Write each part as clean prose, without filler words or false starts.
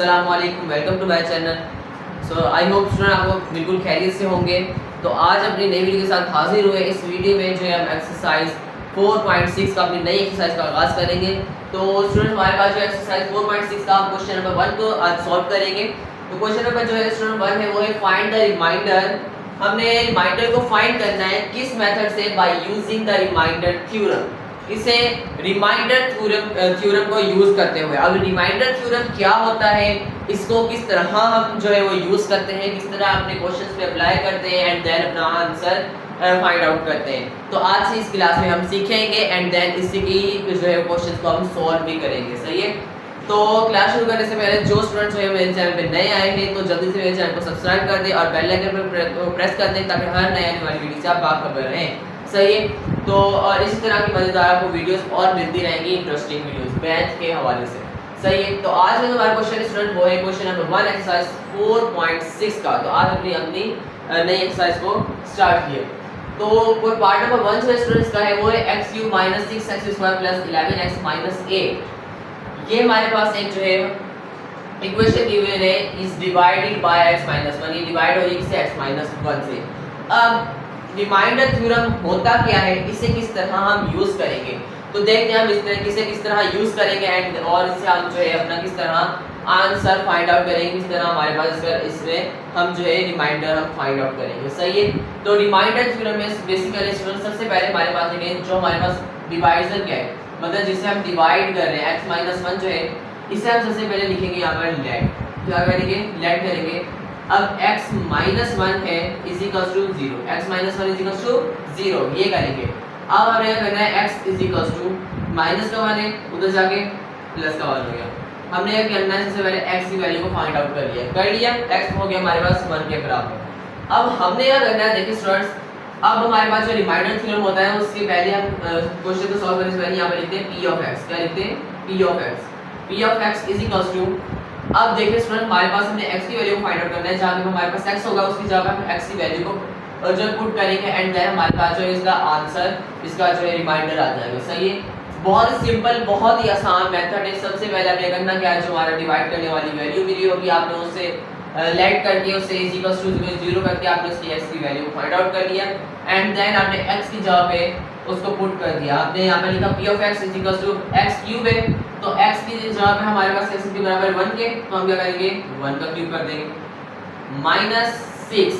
अस्सलाम वालेकुम, welcome to my channel. So I hope student आप लोग बिल्कुल खैरियत से होंगे। तो आज अपनी नई वीडियो के साथ हाजिर हुए। इस वीडियो में जो है हम एक्सरसाइज 4.6 का अपनी नई एक्सरसाइज का आगाज़ करेंगे। तो स्टूडेंट हमारे पास जो एक्सरसाइज 4.6 का क्वेश्चन नंबर 1 को आज सॉल्व करेंगे। तो क्वेश्चन नंबर जो है स्टूडेंट 1 है वो है फाइंड द रिमाइंडर। हमने रिमाइंडर को फाइंड करना है किस मेथड से? By using the remainder theorem. इसे रिमाइंडर थ्योरम को यूज करते हुए। अब रिमाइंडर थ्योरम क्या होता है, इसको किस तरह हम जो है वो यूज करते हैं, किस तरह अपने क्वेश्चंस पे अप्लाई करते हैं एंड देन अपना आंसर फाइंड आउट करते हैं। तो आज से इस क्लास में हम सीखेंगे एंड देन इसी की जो है क्वेश्चंस को हम सॉल्व भी करेंगे। सही है। तो क्लास शुरू करने से पहले जो स्टूडेंट्स जो है मेरे चैनल पे नए आए हैं तो जल्दी से मेरे चैनल को सब्सक्राइब कर दें और बेल आइकन पर प्रेस कर दें ताकि हर नए आने वाली वीडियो से आप बाखबर रहें। सही है। तो और इसी तरह की मज़ेदार आपको वीडियोस और मिलती रहेंगी, इंटरेस्टिंग वीडियोस मैथ के हवाले से। सही है। तो आज का हमारा क्वेश्चन स्टूडेंट वो है क्वेश्चन नंबर 1 एक्सरसाइज 4.6 का। तो आज अपनी नई एक्सरसाइज को स्टार्ट किए। तो कोई पार्ट नंबर 1 जो स्टूडेंट्स का है वो है x³ - 6x² + 11x - 8। ये हमारे पास एक जो है इक्वेशन गिवन है इज डिवाइडेड बाय x - 1। ये डिवाइड हो रही है किससे? x - 1 से। अब रिमाइंडर थ्योरम होता क्या है, इसे किस तरह हम यूज करेंगे, तो देखते हैं हम इस तरह किस तरह यूज करेंगे एंड और इससे हम जो है अपना किस तरह आंसर फाइंड आउट करेंगे, किस तरह हमारे पास इसमें हम जो है रिमाइंडर हम फाइंड आउट करेंगे। सही है। तो रिमाइंडर थ्योरम में बेसिकली स्टूडेंट सबसे पहले हमारे पास देखें जो हमारे पास डिवाइजर क्या है, मतलब जिसे हम डिवाइड कर रहे हैं x - 1 जो है इसे हम सबसे पहले लिखेंगे यहाँ पर लेट। क्या करेंगे? लेट करेंगे। अब x - 1 है is equals to 0, x - 1 is equals to 0 ये करेंगे। अब हमें करना है x is equals to minus का 1 है उधर जाके प्लस का 1 हो गया। हमने क्या करना है सबसे पहले x की वैल्यू को फाइंड आउट कर लिया x हो गया हमारे पास 1 के बराबर। अब हमने क्या करना है देखिए स्टूडेंट्स, अब हमारे पास जो रिमाइंडर थ्योरम होता है उसके पहले हम क्वेश्चन को सॉल्व करने से पहले यहाँ पर लिखते हैं p ऑफ x। क्या लिखते हैं? p of x is equals to, अब देखिए स्टूडेंट हमारे पास हमने x की वैल्यू को फाइंड आउट करना है। जहाँ पे हमारे पास x होगा उसकी जगह हम x की वैल्यू को जो पुट करेंगे एंड देन हमारे पास जो है इसका आंसर इसका जो है रिमाइंडर आ जाएगा। सही है। बहुत ही सिंपल बहुत ही आसान मेथड है। सबसे पहले हमें करना क्या है, जो हमारा डिवाइड करने वाली वैल्यू मिली होगी आपने उससे लेट करके उससे इज इक्वल्स टू 0 करके आपने उसकी x की वैल्यू को फाइंड आउट कर लिया एंड देन आपने x की जगह पे उसको पुट कर दिया। आपने यहाँ पे लिखा p of x is equals to x³ है, तो x की जगह पे हमारे पास x के बराबर 1 के, तो हम क्या करेंगे 1 का क्यूब कर देंगे -6।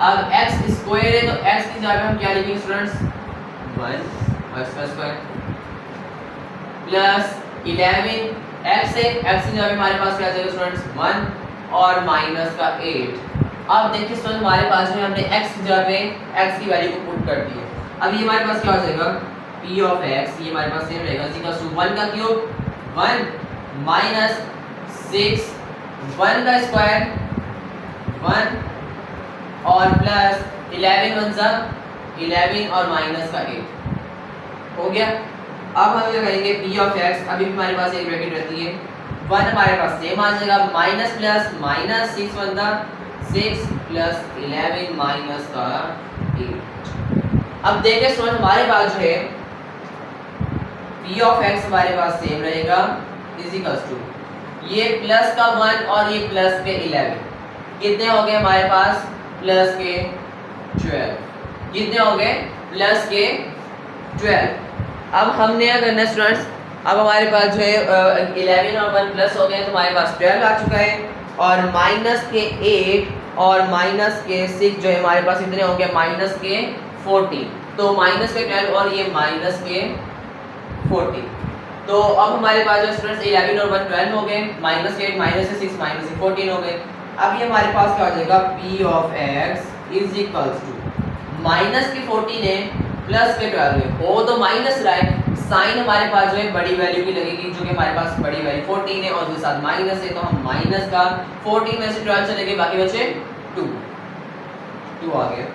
अब x स्क्वायर है तो x की जगह पे हम क्या लिखेंगे स्टूडेंट्स 1 x का स्क्वायर प्लस 11 x है, x की जगह पे हमारे पास क्या आ जाएगा स्टूडेंट्स 1 और माइनस का 8। अब देखिए स्टूडेंट हमारे पास में हमने x की जगह पे x की वैल्यू को पुट कर दी है। अब ये हमारे पास क्या हो जाएगा p ऑफ x, ये हमारे पास सेम रहेगा इक्वल्स टू 1 का क्यूब 1 माइनस 6 1 का स्क्वायर 1 और प्लस 11 1 जा 11 और माइनस का 8 हो गया। अब हम क्या करेंगे p ऑफ x, अभी हमारे पास एक ब्रैकेट रहती है 1 हमारे पास सेम आ जाएगा माइनस प्लस माइनस 6 1 जा 6 प्लस 11 माइनस का 8। अब देखिए स्टूडेंट हमारे पास जो है p ऑफ x हमारे पास सेम रहेगा इज इक्वल्स टू ये प्लस का 1 और ये प्लस के 11 कितने हो गए हमारे पास प्लस के 12, कितने हो गए प्लस के 12। अब हमने क्या करना है स्टूडेंट्स, अब हमारे पास जो है 11 और 1 प्लस हो गए तो हमारे पास 12 आ चुका है और माइनस के 8 और माइनस के 6 जो है हमारे पास इतने हो गए माइनस के 14। तो माइनस के 12 और ये माइनस के 14। तो अब हमारे पास जो स्टूडेंट्स 11 और 1 12 हो गए, माइनस के 8 माइनस के 6 माइनस के 14 हो गए। अब ये हमारे पास क्या हो जाएगा p of x is equals to minus के 14 है प्लस के 12 है, हो तो माइनस रहा है साइन हमारे पास जो है बड़ी वैल्यू की लगेगी जो कि हमारे पास बड़ी वैल्यू 14 है और उसके साथ माइनस है तो हम माइनस का 14 में से 12 चले गए बाकी बचे 2 आ गया।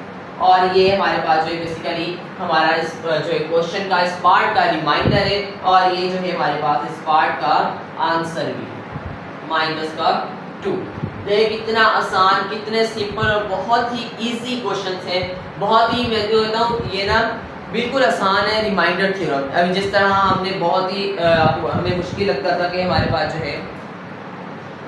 और ये हमारे पास जो है बेसिकली हमारा इस जो है क्वेश्चन का इस पार्ट का रिमाइंडर है और ये जो है हमारे पास इस पार्ट का आंसर भी माइनस का 2। देखिए कितना आसान कितने सिंपल और बहुत ही इजी क्वेश्चंस हैं। बहुत ही मैं जो कहता हूँ ये ना बिल्कुल आसान है रिमाइंडर थ्योरम। अभी जिस तरह हमने बहुत ही हमें मुश्किल लगता था कि हमारे पास जो है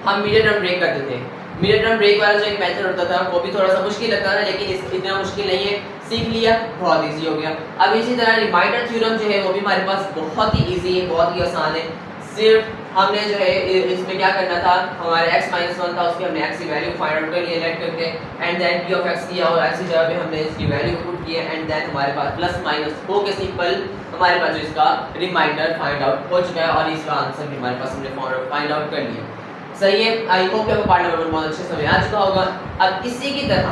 हम मीडियम टर्म ब्रेक करते थे। मीडियम टर्म ब्रेक वाला जो एक मेथड होता था वो भी थोड़ा सा मुश्किल लगता था, लेकिन इतना मुश्किल नहीं है, सीख लिया बहुत इजी हो गया। अब इसी तरह रिमाइंडर थ्योरम जो है वो भी हमारे पास बहुत ही इजी है, बहुत ही आसान है। सिर्फ हमने जो है इसमें क्या करना था, हमारे x - 1 था, उसकी हमने x की वैल्यू फाइंड आउट कर लिया लेट करके, and then p of x किया और x की जगह पे हमने इसकी वैल्यू पुट किया, एंड देन हमारे पास प्लस माइनस हो के सिंपल हमारे पास जो इसका रिमाइंडर फाइंड आउट हो चुका है और इसका आंसर भी हमारे पास हमने फाइंड आउट कर लिया। सही है, आई होप आपको पार्ट नंबर 1 बहुत अच्छे समझ आ चुका होगा। अब इसी की तरह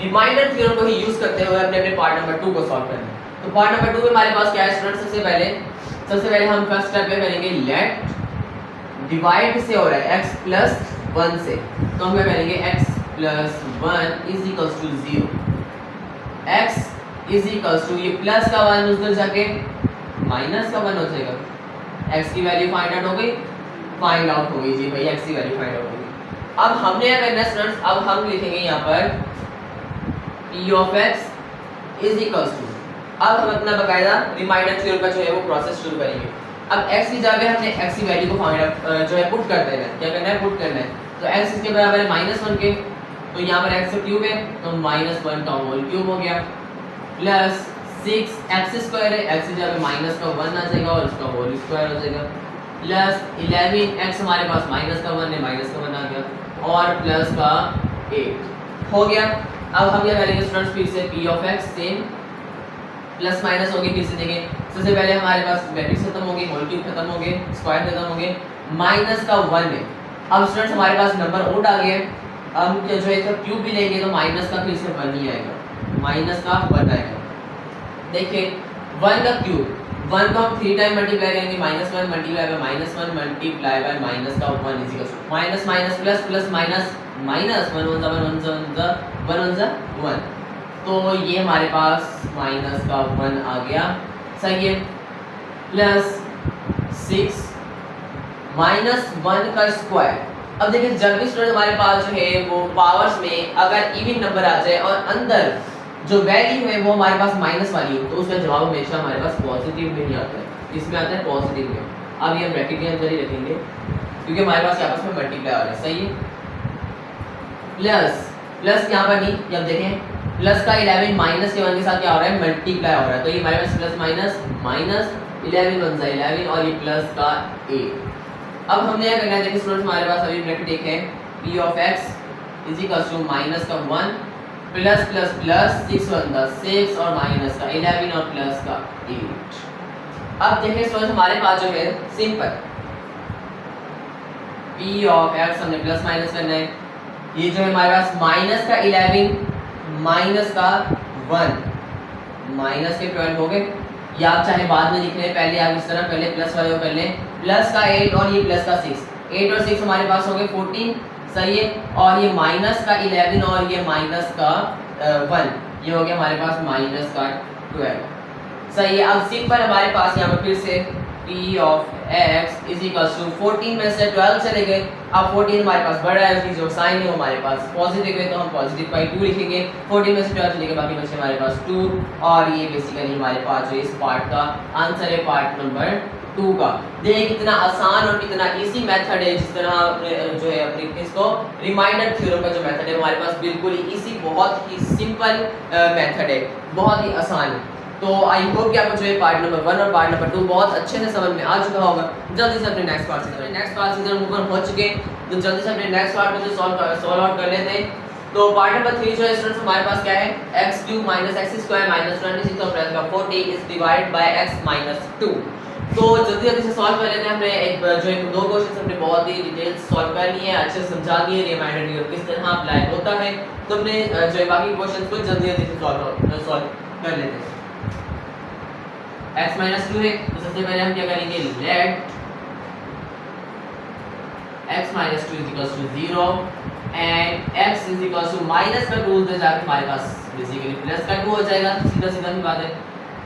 रिमाइंडर थ्योरम को ही यूज करते हुए अपने अपने पार्ट नंबर 2 को सॉल्व करना है। तो पार्ट नंबर 2 में हमारे पास क्या है स्टूडेंट, सबसे पहले हम फर्स्ट स्टेप पे करेंगे लेट डिवाइड से हो रहा है x प्लस 1 से, तो हम क्या करेंगे x plus 1 is equals to 0, x is equals to ये प्लस का 1 उधर जाके माइनस का 1 हो जाएगा, x की वैल्यू फाइंड आउट हो गई जी भाई, x की वैल्यू फाइंड आउट हो गई। अब हमने क्या करना है स्टूडेंट्स, अब हम लिखेंगे यहाँ पर p of x is equals to, अब हम अपना बकायदा रिमाइंडर थ्योरम का जो है वो प्रोसेस शुरू करेंगे। अब x की जगह हमने x की वैल्यू को फाइंड जो है पुट कर देना है, क्या करना है, पुट करना है। तो x इसके बराबर है -1 के, तो यहाँ पर x क्यूब है तो -1 का होल क्यूब हो गया, प्लस 6x स्क्वायर है, x की जगह माइनस का 1 आ जाएगा और उसका होल स्क्वायर हो जाएगा, प्लस 11x हमारे पास माइनस का 1 है, माइनस का 1 आ गया और प्लस का 8 हो गया। अब हम क्या करेंगे स्टूडेंट्स, फिर से p of x same plus minus हो गई, फिर से देखें सबसे पहले हमारे पास ब्रैकेट्स खत्म हो गए, होल क्यूब खत्म हो गए, स्क्वायर खत्म हो गए, माइनस का 1 है। अब स्टूडेंट्स हमारे पास नंबर ओड आ गया, हम जो है इसका क्यूब भी लेंगे तो माइनस का फिर से 1 ही आएगा, माइनस का 1 आएगा। देखिए 1 का क्यूब, 1 को हम 3 टाइम मल्टीप्लाई करेंगे, -1 multiply by -1 multiply by minus का 1 is equal to minus minus plus plus minus minus 1 1 1 1, तो ये हमारे पास माइनस का 1 आ गया, सही है, प्लस 6 -1 का स्क्वायर। अब देखिए जब भी स्टूडेंट हमारे पास जो है वो पावर्स में अगर इवन नंबर आ जाए और अंदर जो वैल्यू है वो हमारे पास माइनस वाली हो, तो उसका जवाब हमेशा हमारे पास पॉजिटिव में ही आता है, इसमें आता है पॉजिटिव में। अब ये हम ब्रैकेट के अंदर ही रखेंगे क्योंकि हमारे पास आपस में मल्टीप्लाई हो रहा है, सही है, प्लस प्लस यहाँ पर नहीं, जब देखें प्लस का 11 माइनस के 1 के साथ क्या हो रहा है, मल्टीप्लाई हो रहा है, तो ये हमारे पास प्लस माइनस माइनस 11 1 11 और ये प्लस का 8। अब हमने क्या करना है, देखिए स्टूडेंट्स हमारे पास अभी ब्रैकेट एक है p of x is equal to minus का 1 प्लस प्लस प्लस 6 1 6 और माइनस का 11 और प्लस का 8। अब देखिए स्टूडेंट्स हमारे पास जो है सिंपल p ऑफ x हमने प्लस माइनस करना है, ये जो है हमारे पास माइनस का 11 माइनस का 1 माइनस के 12 हो गए, या आप चाहे बाद में लिख लें, पहले आप इस तरह पहले प्लस वाले को कर लें, प्लस का 8 और ये प्लस का 6, 8 और 6 हमारे पास हो गए 14, सही है, और ये माइनस का 11 और ये माइनस का 1, ये हो गया हमारे पास माइनस का 12, सही है। अब सिंपल हमारे पास यहाँ पर फिर से p of x is equal to 14 में से 12 चले गए, अब 14 हमारे पास बढ़ रहा है, उसकी जो साइन है वो हमारे पास पॉजिटिव है, तो हम पॉजिटिव बाई 2 लिखेंगे, 14 में से 12 चले गए, बाकी बचे हमारे पास 2, और ये बेसिकली हमारे पास जो इस पार्ट का आंसर है, पार्ट नंबर 2 का। देखिए कितना आसान और कितना इजी मेथड है, जिस तरह जो है अपने इसको रिमाइंडर थ्योरम का जो मेथड है हमारे पास बिल्कुल ही इजी, बहुत ही सिंपल मेथड है, बहुत ही आसान है। तो आई होप कि आपको जो है पार्ट नंबर 1 और पार्ट नंबर 2 बहुत अच्छे से समझ में आ चुका होगा। जल्दी से अपने नेक्स्ट पार्ट से करें, नेक्स्ट पार्ट से ऊपर हो चुके, तो जल्दी से अपने नेक्स्ट पार्ट को सॉल्व आउट कर लेते हैं। तो पार्ट नंबर 3 जो है स्टूडेंट्स हमारे पास क्या है, x³ - x² - 26 और प्लस का 40 इज डिवाइड बाय x - 2। तो जल्दी से सॉल्व कर लेते हैं। हमने एक जो है 2 क्वेश्चंस हमने बहुत ही डिटेल सॉल्व कर लिए हैं, अच्छे से समझा दिए रिमाइंडर थ्योरम किस तरह अप्लाई होता है, तो हमने जो है बाकी क्वेश्चंस को जल्दी से सॉल्व कर लेते हैं। x - 2 है, तो सबसे पहले हम क्या करेंगे, let x - 2 = 0 and x = minus का 2 उधर जाके हमारे पास बेसिकली प्लस का 2 हो जाएगा, सीधा सीधा सी बात है।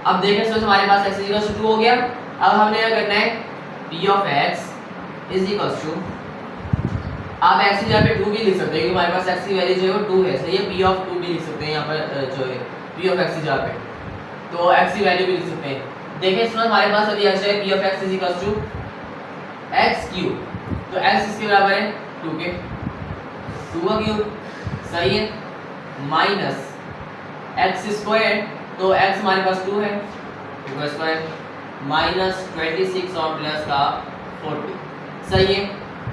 अब देखें तो हमारे पास x = 2 हो गया। अब हमने क्या करना है, p ऑफ x = आप x की जगह पे 2 भी लिख सकते हैं क्योंकि हमारे पास x की वैल्यू जो है वो 2 है, इसलिए p ऑफ 2 भी लिख सकते हैं यहाँ पर जो है p ऑफ x की जगह पे, तो x की वैल्यू भी लिख सकते हैं। देखिए स्टूडेंट हमारे पास अभी x है p ऑफ x = x³, तो x इसके बराबर है 2 के 2 का क्यूब, सही है, माइनस एक्स स्क्वायर, तो एक्स हमारे पास 2 है, 2 का स्क्वायर माइनस 26 और प्लस का 40, सही है।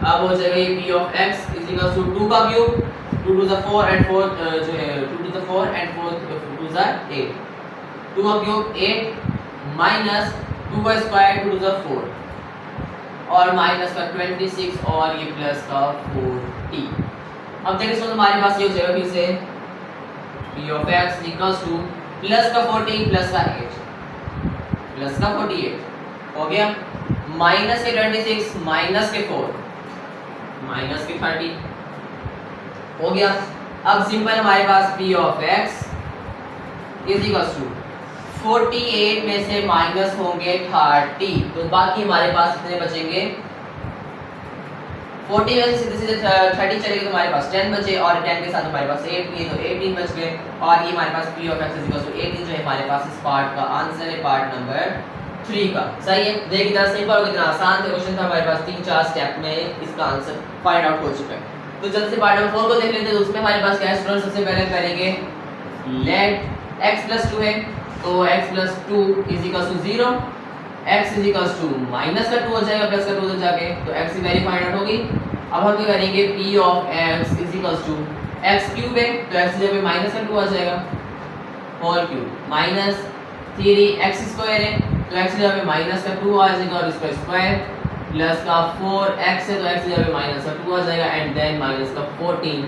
अब हो जाएगा ये p of x is equal to 2 का क्यूब, 2 टू द 4 एंड 4 जो है 2 to the 4 and 4 to the 8, 2 का क्यूब 8 माइनस 2 का स्क्वायर 2 टू द 4 और माइनस का 26 और ये प्लस का 40। अब देखिए इसमें हमारे पास ये हो जाएगा फिर से p of x equals two plus का 40 प्लस का 8 प्लस का 48 हो गया, माइनस के 26 माइनस के 4 माइनस के 30 हो गया। अब सिंपल हमारे पास p of x is equals to 48 में से माइनस होंगे 30, तो बाकी हमारे पास कितने बचेंगे, 40 में से सीधे सीधे 30 चलेगा तो हमारे पास 10 बचे और 10 के साथ हमारे पास 8 भी, तो 18 बच गए और ये हमारे पास p of x is equal to 18 जो है हमारे पास इस पार्ट का आंसर है, पार्ट नंबर 3 का, सही है। देखिए कितना सिंपल और कितना आसान था क्वेश्चन था, हमारे पास 3-4 स्टेप में इसका आंसर फाइंड आउट हो चुका है। तो जल्दी से पार्ट नंबर 4 को देख लेते हैं। तो उसमें हमारे पास क्या है स्टूडेंट, सबसे पहले करेंगे लेट x + 2 है, तो x + 2 is equal to 0, x is equal to minus का 2 हो जाएगा प्लस का 2 हो जाके, तो x की वैल्यू फाइंड आउट होगी। अब हम क्या करेंगे p of x is equal to x³ है, तो x की जगह माइनस का 2 आ जाएगा होल क्यूब माइनस 3x² है, तो x की जगह माइनस का 2 आ जाएगा और इसका स्क्वायर प्लस का 4x है, तो x की जगह माइनस का 2 आ जाएगा एंड देन माइनस का 14।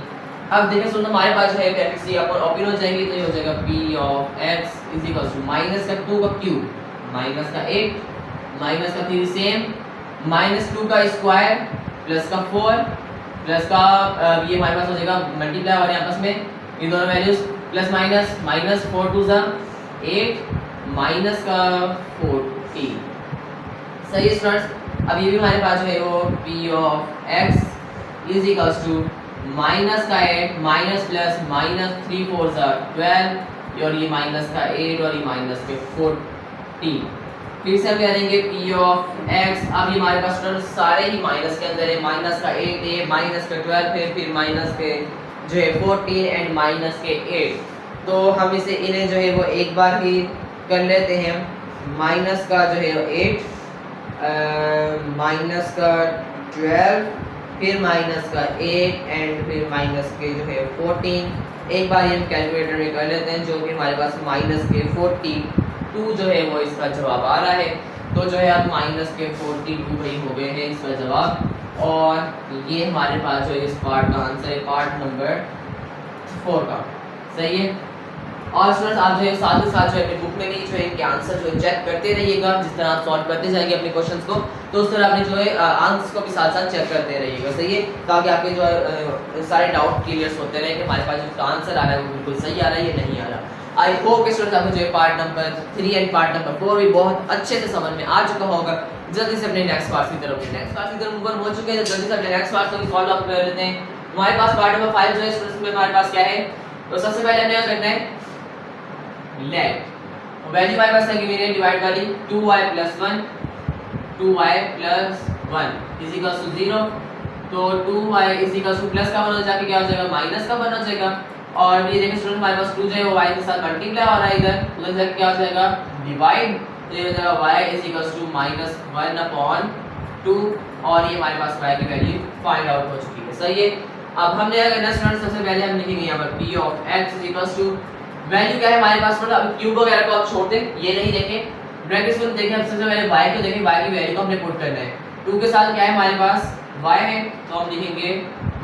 अब देखिए सुनो हमारे पास है कैटेगरी अपन ओपन हो जाएगी, तो ये हो जाएगा p of x is equal to minus का 2 का क्यूब माइनस का 8 माइनस का 3 सेम माइनस 2 का स्क्वायर प्लस का 4 प्लस का ये हमारे पास हो जाएगा मल्टीप्लाई और आपस में ये दोनों values plus minus minus 4 to 8 minus का 14, सही है स्टूडेंट्स। अब ये भी हमारे पास जो है वो p of x is equals to minus का 8 माइनस प्लस माइनस 3 4 12 और ये माइनस का 8 और ये माइनस के 14। फिर से हम करेंगे p ऑफ x, अब ये हमारे पास स्टूडेंट्स सारे ही माइनस के अंदर है, माइनस का 8 है, माइनस का 12 है, फिर माइनस के जो है 14 एंड माइनस के 8। तो हम इसे इन्हें जो है वो एक बार ही कर लेते हैं, माइनस का जो है 8 माइनस का 12 फिर माइनस का 8 एंड फिर माइनस के जो है 14, एक बार हम कैलकुलेटर में कर लेते हैं, जो कि हमारे पास माइनस के 42 जो है वो इसका जवाब आ रहा है। तो जो है अब माइनस के 42 भाई हो गए हैं इसका जवाब, और ये हमारे पास जो है इस पार्ट का आंसर है, पार्ट नंबर 4 का, सही है। और स्टूडेंट्स आप जो है साथ ही साथ जो है अपनी बुक में भी जो है इनके आंसर जो है चेक करते रहिएगा, जिस तरह आप सॉल्व करते जाएंगे अपने क्वेश्चंस को, तो उस तरह आपने जो है आंसर्स को भी साथ साथ चेक करते रहिएगा, सही है, ताकि आपके जो है सारे डाउट क्लियर होते रहे कि हमारे पास जो आंसर आ रहा है वो बिल्कुल सही आ रहा है या नहीं आ रहा। आई होप स्टूडेंट्स आपको जो है part number 3 and part number 4 भी बहुत अच्छे से समझ में आ चुका होगा। जल्दी से अपने नेक्स्ट पार्ट की तरफ ऊपर हो चुके हैं, जल्दी से अपने नेक्स्ट पार्ट को सॉल्व अप कर लेते हैं। हमारे पास पार्ट नंबर 5 जो है स्टूडेंट्स में हमारे पास क्या है, तो सबसे पहले हमें क्या करना है, लेट वैल्यू हमारे पास है गिवन है डिवाइड वाली 2y + 1 2y + 1 is equal to 0, तो 2y is equal to plus का 1 हो जाके क्या हो जाएगा माइनस का 1 हो जाएगा, और ये देखिए स्टूडेंट हमारे पास 2 जो है वो y के साथ मल्टीप्लाई हो रहा है, इधर उधर जाके क्या हो जाएगा डिवाइड, तो ये हो जाएगा y इज इक्वल टू -1/2 और ये हमारे पास y की वैल्यू फाइंड आउट हो चुकी है, सही है। अब हमने क्या करना है स्टूडेंट, सबसे पहले हम लिखेंगे यहाँ पर p of x is equal to value क्या है हमारे पास, मतलब अब क्यूब वगैरह को आप छोड़ दें, ये नहीं देखें, ब्रैकेट्स में देखें, हम सबसे पहले y को देखें, y की वैल्यू को हमने पुट करना है। 2 के साथ क्या है हमारे पास y है, तो हम लिखेंगे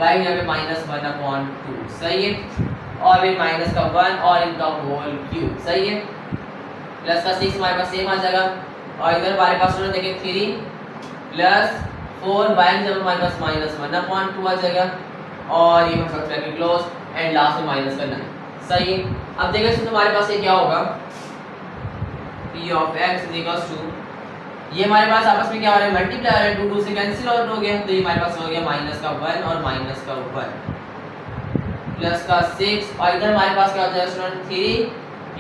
y यहाँ पे -1/2, सही है, और फिर माइनस का 1 और इनका होल क्यूब, सही है, प्लस का 6 हमारे पास सेम आ जाएगा, और इधर हमारे पास स्टूडेंट देखें 3 + 4 y जब हमारे पास -1/2 आ जाएगा, और ये मतलब ब्रैकेट क्लोज एंड लास्ट में माइनस का 9, सही है। अब देखिए इसमें हमारे पास ये क्या होगा, p of x is equal to, ये हमारे पास आपस में क्या हो रहा है मल्टीप्लाई हो रहा है, 2 से कैंसिल आउट हो गया, तो ये हमारे पास हो गया माइनस का 1 और माइनस का 1 प्लस का 6, और इधर हमारे पास क्या होता है स्टूडेंट 3,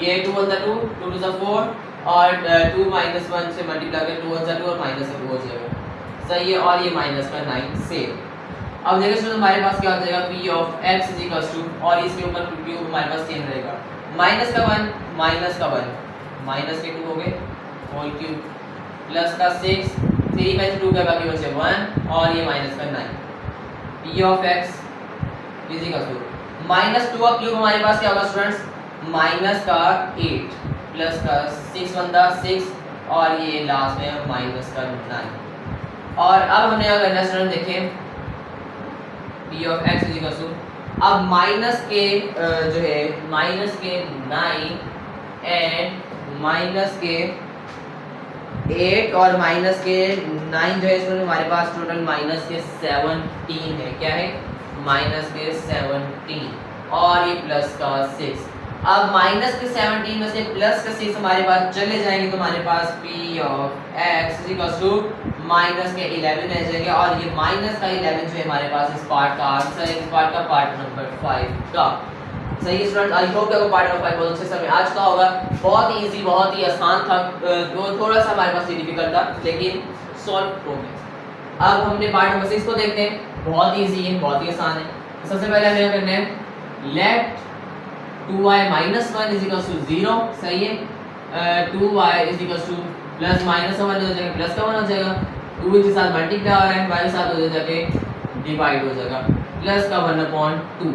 ये 2 × 2 2 टू द 4 और 2 - 1 से मल्टीप्लाई करके 2 × 2 और माइनस का 2 हो जाएगा, सही है, और ये माइनस का 9 से। अब देखिए स्टूडेंट हमारे पास क्या हो जाएगा p of x is equal to, और इसके ऊपर क्यूब हमारे पास सेम रहेगा, माइनस का 1 माइनस का 1 माइनस के 2 हो गए होल क्यूब प्लस का 6 3 में से 2 का बाकी बचे 1 और ये माइनस का 9 p of x is equal to minus 2 का क्यूब हमारे पास क्या होगा स्टूडेंट्स, माइनस का 8 प्लस का 6 बंदा 6 और ये लास्ट में माइनस का 9। और अब हमने अगर नेक्स्ट रन देखें p of x is equal to, अब माइनस के जो है माइनस के 9 एंड माइनस के 8 और माइनस के 9 जो है इसमें हमारे पास टोटल माइनस के 17 है, क्या है माइनस के 17 और ये प्लस का 6। अब माइनस के 17 में से प्लस का 6 हमारे पास चले जाएंगे तो हमारे पास p of x is equal to minus के 11 आ जाएगा, और ये माइनस का 11 जो है हमारे पास इस पार्ट का आंसर है, इस पार्ट का पार्ट नंबर 5 का। सही है स्टूडेंट, आई होप कि आपको पार्ट नंबर 5 बहुत अच्छे से समझ आ चुका होगा। बहुत ही इजी बहुत ही आसान था, थोड़ा सा हमारे पास डिफिकल्ट था लेकिन सॉल्व हो गया। अब हमने पार्ट नंबर 6 को देखते हैं, बहुत ही इजी है बहुत ही आसान है। सबसे पहले हमें करना है let 2y minus 1 is equal to 0, सही है 2y is equal to plus minus 1 हो जाएगा प्लस का 1 हो जाएगा, 2 के साथ मल्टीप्लाई हो रहा है y के साथ हो जाके डिवाइड हो जाएगा प्लस का 1/2।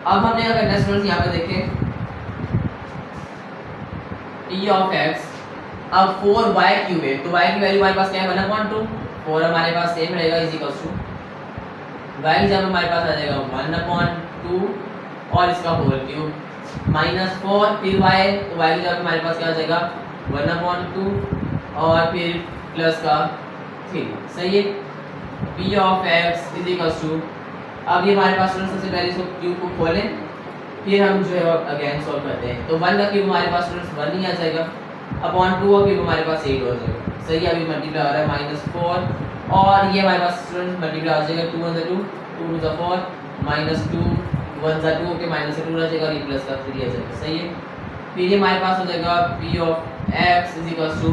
अब हमने अगर नेक्स्ट वन यहाँ पे देखें p ऑफ x, अब 4y क्यूब है तो y की वैल्यू हमारे पास क्या है 1/2, 4 हमारे पास सेम रहेगा इज इक्वल टू y जब हमारे पास आ जाएगा 1/2 और इसका होल क्यूब माइनस 4 फिर y, तो y की जगह हमारे पास क्या आ जाएगा 1/2 और फिर प्लस का 3, सही है p of x is equal to, अब ये हमारे पास सबसे पहले इसको क्यूब को खोलें फिर हम जो है अगेन सॉल्व करते हैं, तो 1 का क्यूब हमारे पास 1 ही आ जाएगा अपॉन 2 का क्यूब हमारे पास 8 हो जाएगा, सही है अभी मल्टीप्लाई हो रहा है -4 और ये हमारे पास मल्टीप्लाई हो जाएगा 2 1 2 2 2 4 -2 1 2 के माइनस से 2 रह जाएगा और ये प्लस का 3 आ जाएगा, सही है। फिर ये हमारे पास हो जाएगा p of x is equal to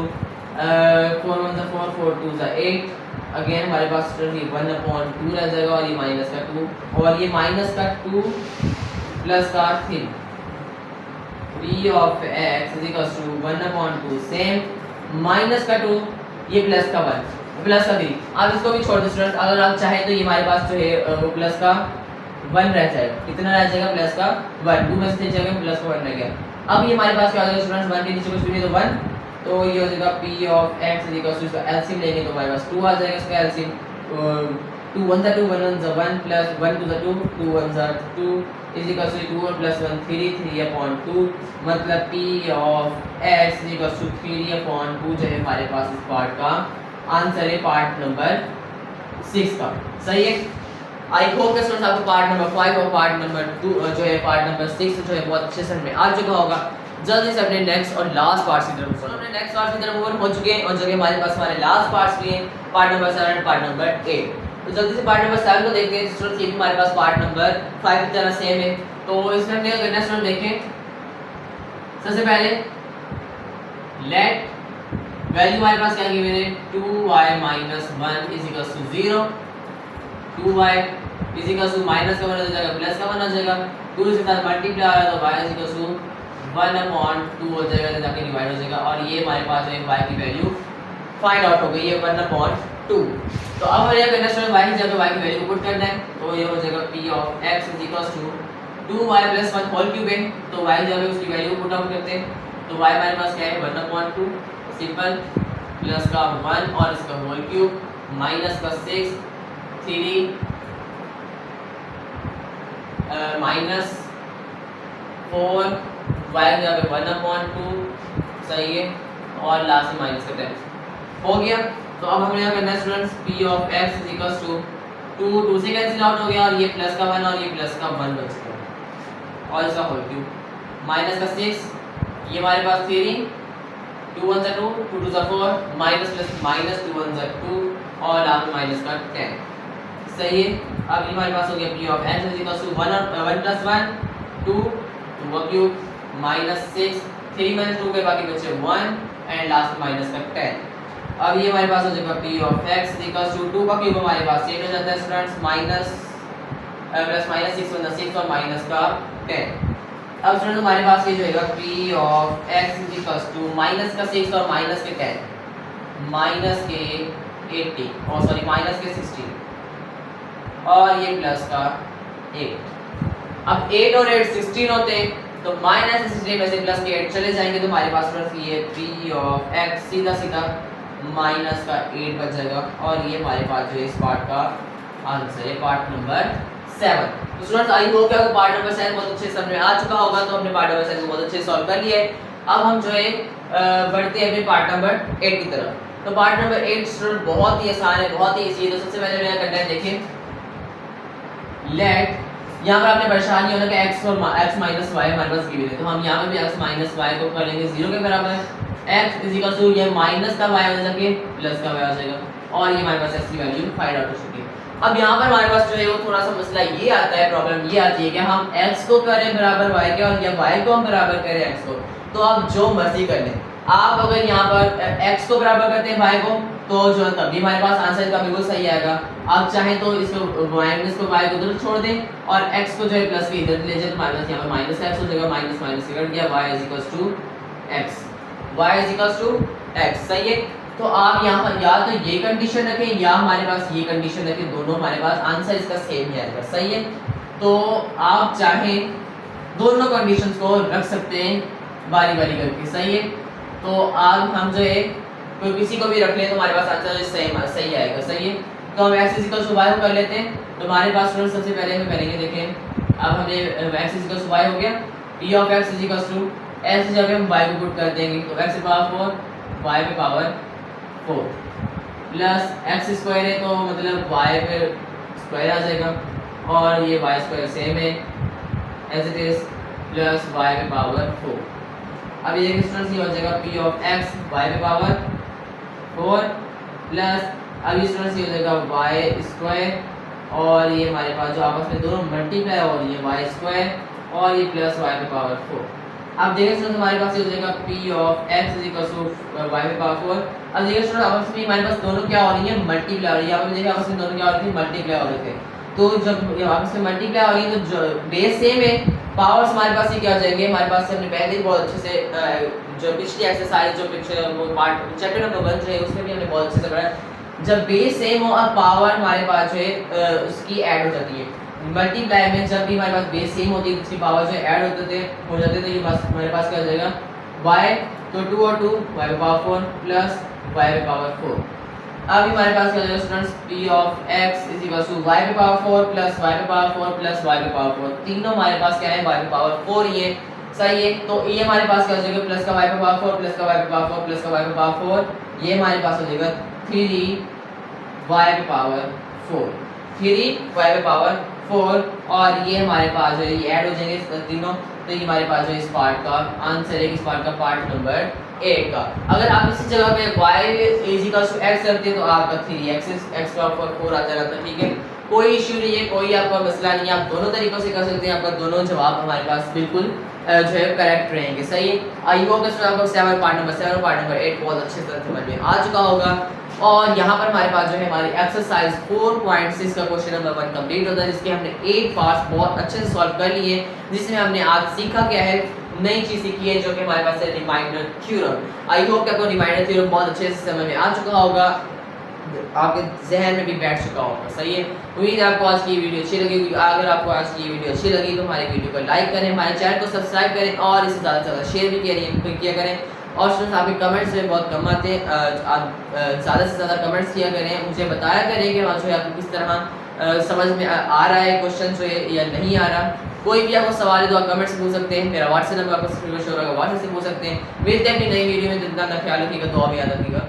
4 1 4 4 2 8, again हमारे पास 1/2 रह जाएगा और ये माइनस का 2 और ये माइनस का 2 प्लस का 3, p of x is equal to 1/2 same minus का 2 ये प्लस का 1 प्लस का 3। अब इसको भी छोड़ दो स्टूडेंट, अगर आप चाहे तो ये हमारे पास जो है वो प्लस का 1 रह जाएगा, कितना रह जाएगा प्लस का 1, 2 में से जगह प्लस का 1 रह गया। अब ये हमारे पास क्या हो जाएगा स्टूडेंट्स 1 के नीचे कुछ भी नहीं तो 1, तो ये हो जाएगा p of x is equal to, इसका एलसीएम लेंगे तो हमारे पास 2 आ जाएगा, इसका LCM 2 1 2 1 1 1 plus 1 2 2 2 1 2 is equal to 2 और प्लस 1 3 3/2, मतलब p of x is equal to 3/2 जो है हमारे पास इस पार्ट का आंसर है पार्ट नंबर 6 का, सही है। आई होप कि स्टूडेंट्स आपको पार्ट नंबर 5 और पार्ट नंबर 2 जो है पार्ट नंबर 6 जो है बहुत अच्छे से में आ चुका होगा। जल्दी से अपने नेक्स्ट और लास्ट पार्ट्स की तरफ अपने नेक्स्ट पार्ट की तरफ मूव हो चुके हैं और जो कि हमारे पास हमारे लास्ट पार्ट्स भी हैं, पार्ट नंबर 7 पार्ट नंबर 8। तो जल्दी से पार्ट नंबर 7 को देखते हैं स्टूडेंट्स, ये भी हमारे पास पार्ट नंबर 5 की तरह सेम है। तो इसमें हमने करना स्टूडेंट देखें, सबसे पहले लेट वैल्यू हमारे पास क्या गिवन है 2y minus 1 is equal to 0, 2y is equal to minus का 1 हो जाएगा प्लस का 1 हो जाएगा, 2 के साथ मल्टीप्लाई आ रहा है तो y इज इक्वल टू 1/2 हो जाएगा, तो जाके डिवाइड हो जाएगा और ये हमारे पास है y की वैल्यू फाइंड आउट हो गई है 1/2। तो अब हमें यह करना है y की जगह y की वैल्यू को पुट करना है, तो ये हो जाएगा p of x is equal to 2y + 1 whole cube है, तो y की जगह उसकी वैल्यू को पुट आउट करते हैं, तो y हमारे पास क्या है 1/2 सिंपल प्लस का 1 और इसका होल क्यूब माइनस का 6 3 माइनस 4 y की जगह 1/2 सही है और लास्ट में माइनस का 10 हो गया। तो अब हमें यहाँ करना है students p of x is equal to 2 से कैंसिल आउट हो गया और ये प्लस का 1 और ये प्लस का 1 बच गया और इसका होल क्यूब माइनस का 6 ये हमारे पास 3 2 1 2 2 2 4 माइनस प्लस माइनस 2 1 2 और लास्ट में माइनस का 10 सही है। अब ये हमारे पास हो गया p of x is equal to 1 और 1 + 1 2 2 क्यूब माइनस 6 3 - 2 के बाकी बचे 1 एंड लास्ट में माइनस का 10 अब ये हमारे पास हो जाएगा p of x equals to 2 का क्यूब हमारे पास 8 हो जाता है स्टूडेंट्स माइनस प्लस माइनस 6 बना 6 और माइनस का 10। अब स्टूडेंट्स हमारे पास ये जो है p of x equals to minus का 6 और माइनस के 10 माइनस के 80 और सॉरी माइनस के 16 और ये प्लस का 8। अब 8 और 8 16 होते हैं तो माइनस 16 में से प्लस के 8 चले जाएंगे तो हमारे पास स्टूडेंट्स ये p ऑफ x सीधा सीधा माइनस का 8 बच जाएगा और ये हमारे पास जो है इस पार्ट का आंसर है पार्ट नंबर 7। तो स्टूडेंट्स आई होप कि आपको पार्ट नंबर 7 बहुत अच्छे समझ में आ चुका होगा। तो हमने पार्ट नंबर 7 को बहुत अच्छे सॉल्व कर लिया है। अब हम जो है बढ़ते हैं अपने पार्ट नंबर 8 की तरफ। तो पार्ट नंबर 8 स्टूडेंट बहुत ही आसान है, बहुत ही इजी है। तो सबसे पहले क्या करना है, देखिए लेट यहाँ पर आपने परेशान नहीं होना कि x और x माइनस वाई हमारे पास गिवन है, तो हम यहाँ पर भी x माइनस वाई को कर लेंगे 0 के बराबर। x इज इक्वल टू ये माइनस का y हो जाएगा प्लस का y हो जाएगा और ये हमारे पास x की वैल्यू फाइंड आउट हो चुकी है। अब यहाँ पर हमारे पास जो है वो थोड़ा सा मसला ये आता है, प्रॉब्लम ये आती है कि हम x को करें बराबर y के और या y को हम बराबर करें x को। तो आप जो मर्जी कर लें, आप अगर यहाँ पर x को बराबर करते हैं y को तो जो तब भी हमारे पास आंसर का बिल्कुल सही आएगा। आप चाहें तो इसको माइनस को y को उधर छोड़ दें और x को जो है प्लस के इधर ले जाए तो हमारे पास यहाँ पर माइनस x हो जाएगा, माइनस माइनस कट गया, y is equals to x, y is equals to x। सही है। तो आप यहाँ पर या तो ये कंडीशन रखें या हमारे पास ये कंडीशन रखें, दोनों हमारे पास आंसर इसका सेम ही आएगा। सही है। तो आप चाहें दोनों कंडीशंस को रख सकते हैं बारी बारी करके। सही है। तो आज हम जो है कोई किसी को भी रख लें तो हमारे पास आंसर सेम सही आएगा। सही है। तो हम x इक्वल्स टू y को कर लेते हैं। तो हमारे पास स्टूडेंट सबसे पहले हम करेंगे, देखें अब हमने x इक्वल्स टू y हो गया, p of x equals to x जब हम y को पुट कर देंगे तो x पे पावर 4 y पे पावर 4 प्लस x स्क्वायर है तो मतलब y पे स्क्वायर आ जाएगा और ये y स्क्वायर सेम है as it is plus y पे पावर 4। अब ये स्टूडेंट्स ये हो जाएगा p ऑफ x y पे पावर 4 प्लस अब ये स्टूडेंट्स ये हो जाएगा y स्क्वायर और ये हमारे पास जो आपस में दोनों मल्टीप्लाई हो रही है y स्क्वायर और ये प्लस y पे पावर 4। अब देखिए स्टूडेंट हमारे पास ये हो जाएगा p of x is equal to y पे पावर 4। अब देखिए स्टूडेंट आपस में हमारे पास दोनों क्या हो रही है, मल्टीप्लाई हो रही है। यहाँ पे देखिए आपस में दोनों क्या हो रही थी, मल्टीप्लाई हो रहे थे। तो जब आपस में मल्टीप्लाई हो रही है तो जो बेस सेम है, पावर्स हमारे पास ये क्या हो जाएंगे, हमारे पास हमने पहले ही बहुत अच्छे से जो पिछली एक्सरसाइज जो पिक्चर वो पार्ट चैप्टर नंबर 1 जो है उसमें भी हमने बहुत अच्छे से पढ़ा। जब बेस सेम हो और पावर हमारे पास जो है उसकी ऐड हो जाती है। मल्टीप्लाई में जब भी हमारे पास बेस सेम होती है उसकी पावर जो ऐड हो जाते थे ये बस हमारे पास क्या हो जाएगा y, तो 2 और 2 y पे पावर 4 प्लस y पे पावर 4। अब हमारे पास क्या हो जाएगा students p of x is equal to y पे पावर 4 प्लस y पे पावर 4 प्लस y पे पावर 4। तीनों हमारे पास क्या है, y पे पावर 4 ही है। सही है। तो ये हमारे पास क्या हो जाएगा, प्लस का y पे पावर 4 प्लस का y पे पावर 4 प्लस का y पे पावर 4, ये हमारे पास हो जाएगा 3y पे पावर 4, 3y पे पावर 4 और ये हमारे पास जो है ये ऐड हो जाएंगे तीनों। तो ये हमारे पास जो इस पार्ट का आंसर है, इस पार्ट का पार्ट नंबर 8 का। अगर आप इसी जगह पे y is equal to x करते हैं तो आपका 3x x का पावर 4 आ जाता है। ठीक है, कोई इश्यू नहीं है, कोई आपका मसला नहीं है, आप दोनों तरीकों से कर सकते हैं। आपका दोनों जवाब हमारे पास बिल्कुल जो है करेक्ट रहेंगे। सही है। आई होप कि आपको 7 पार्ट नंबर 7 और पार्ट नंबर 8 बहुत अच्छे से समझ में आ चुका होगा। और यहाँ पर हमारे पास जो है हमारी एक्सरसाइज 4.6 का क्वेश्चन नंबर 1 कंप्लीट होता है, जिसके हमने 8 पार्ट्स बहुत अच्छे से सॉल्व कर लिए, जिसमें हमने आज सीखा क्या है, नई चीज़ सीखी है जो कि हमारे पास है रिमाइंडर थ्योरम। आई होप कि आपको रिमाइंडर थ्योरम बहुत अच्छे से समझ में आ चुका होगा, आपके जहन में भी बैठ चुका होगा। सही है। उम्मीद है आपको आज की वीडियो अच्छी लगी। अगर आपको आज की वीडियो अच्छी लगी तो हमारे वीडियो को लाइक करें, हमारे चैनल को सब्सक्राइब करें और इसे ज़्यादा से ज़्यादा शेयर भी किया करें। और स्टूडेंट्स आपके कमेंट्स में बहुत कम आते हैं, आप ज़्यादा से ज़्यादा कमेंट्स किया करें, मुझे बताया करें कि जो है आपको किस तरह समझ में आ रहा है क्वेश्चन जो है या नहीं आ रहा। कोई भी आपको सवाल है तो आप कमेंट्स से पूछ सकते हैं। मेरा व्हाट्सएप नंबर आपको स्क्रीन पर शो होगा, व्हाट्सएप से पूछ सकते हैं। मिलते हैं अपनी नई वीडियो में। जितना ख्याल रखिएगा, दुआ में याद रखिएगा।